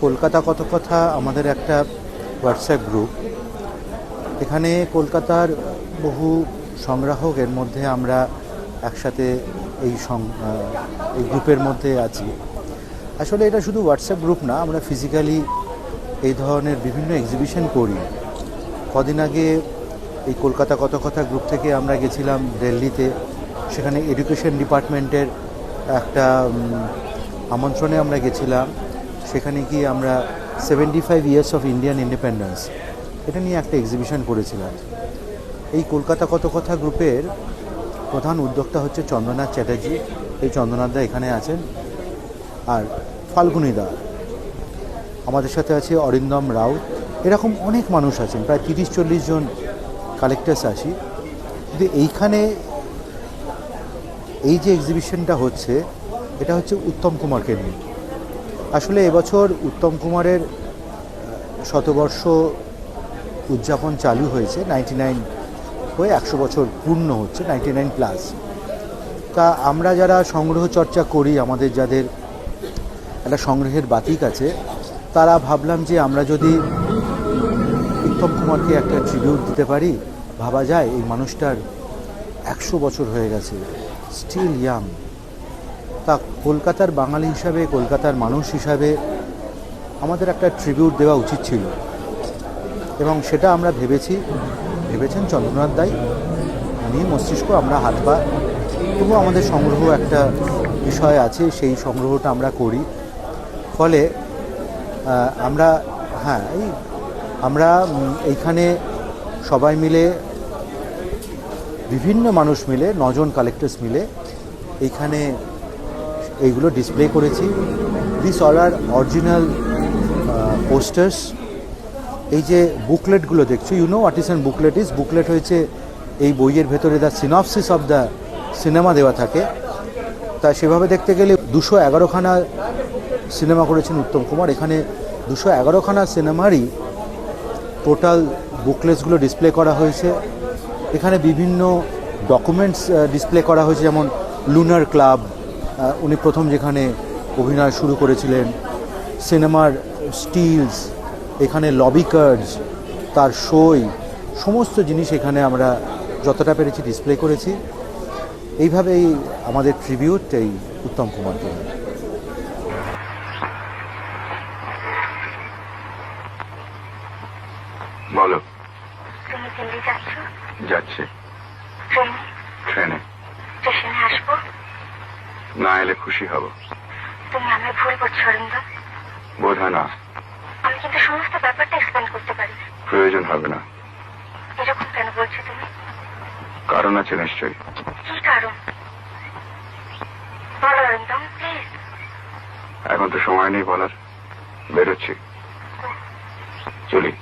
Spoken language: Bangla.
কলকাতা কত কথা আমাদের একটা হোয়াটসঅ্যাপ গ্রুপ। এখানে কলকাতার বহু সংগ্রাহকের মধ্যে আমরা একসাথে এই গ্রুপের মধ্যে আছি। আসলে এটা শুধু হোয়াটসঅ্যাপ গ্রুপ না, আমরা ফিজিক্যালি এই ধরনের বিভিন্ন এক্সিবিশন করি। কদিন আগে এই কলকাতা কত কথা গ্রুপ থেকে আমরা গেছিলাম দিল্লিতে। সেখানে এডুকেশন ডিপার্টমেন্টের একটা আমন্ত্রণে আমরা গেছিলাম। সেখানে গিয়ে আমরা 75 ইয়ার্স অফ ইন্ডিয়ান ইন্ডিপেন্ডেন্স এটা নিয়ে একটা এক্সিবিশন করেছিলাম। এই কলকাতা কত কথা গ্রুপের প্রধান উদ্যোক্তা হচ্ছে চন্দ্রনাথ চ্যাটার্জি। এই চন্দ্রনাথদা এখানে আছেন, আর ফাল্গুনীদা আমাদের সাথে আছে, অরিন্দম রাউত, এরকম অনেক মানুষ আছেন, প্রায় 30-40 জন কালেক্টার্স আসি। কিন্তু এইখানে এই যে এক্সিবিশনটা হচ্ছে এটা হচ্ছে উত্তম কুমারকে নিয়ে। আসলে এবছর উত্তম কুমারের শতবর্ষ উদযাপন চালু হয়েছে, 99 হয়ে 100 বছর পূর্ণ হচ্ছে, 99+। তা আমরা যারা সংগ্রহ চর্চা করি, আমাদের যাদের একটা সংগ্রহের বাতিক আছে, তারা ভাবলাম যে আমরা যদি উত্তম কুমারকে একটা ট্রিবিউট দিতে পারি। ভাবা যায় এই মানুষটার 100 বছর হয়ে গেছে, স্টিল ইয়াং। তা কলকাতার বাঙালি হিসাবে, কলকাতার মানুষ হিসাবে আমাদের একটা ট্রিবিউট দেওয়া উচিত ছিল, এবং সেটা আমরা ভেবেছেন চন্দ্রনাথ দাই। উনি মস্তিষ্ক, আমরা হাত পা। তবু আমাদের সংগ্রহ একটা বিষয় আছে, সেই সংগ্রহটা আমরা করি। ফলে আমরা এইখানে সবাই মিলে, বিভিন্ন মানুষ মিলে, 9 জন কালেক্টার্স মিলে এইখানে এইগুলো ডিসপ্লে করেছি। This all are original posters. এই যে বুকলেটগুলো দেখছো, you know what is an booklet is? Booklet হয়েছে এই বইয়ের ভেতরে the synopsis of the cinema দেওয়া থাকে। তা সেভাবে দেখতে গেলে 211খানা সিনেমা করেছেন উত্তম কুমার। এখানে 211খানা সিনেমারই টোটাল বুকলেটসগুলো ডিসপ্লে করা হয়েছে। এখানে বিভিন্ন ডকুমেন্টস ডিসপ্লে করা হয়েছে, যেমন লুনার ক্লাব, উনি প্রথম যেখানে অভিনয় শুরু করেছিলেন, সিনেমার স্টিলস, এখানে লবি কার্ডস, তার সই, সমস্ত জিনিস এখানে আমরা যতটা পেরেছি ডিসপ্লে করেছি। এইভাবেই আমাদের ট্রিবিউট এই উত্তম কুমারকে। বলো। তুমি দিল্লি যাচ্ছ? যাচ্ছি। ট্রেনে। স্টেশনে আসবো? না এলে খুশি হব। তুমি আমায় ভুল করছো অরিন্দম। বোধ হয় না। আমি কিন্তু সমস্ত ব্যাপারটা এক্সপ্লেন করতে পারি। প্রয়োজন হবে না। এরকম কেন বলছো তুমি? কারণ আছে নিশ্চয়ই। কি কারণ? বলো অরিন্দম, প্লিজ। এখন তো সময় নেই বলার, বেরোচ্ছি, চলি।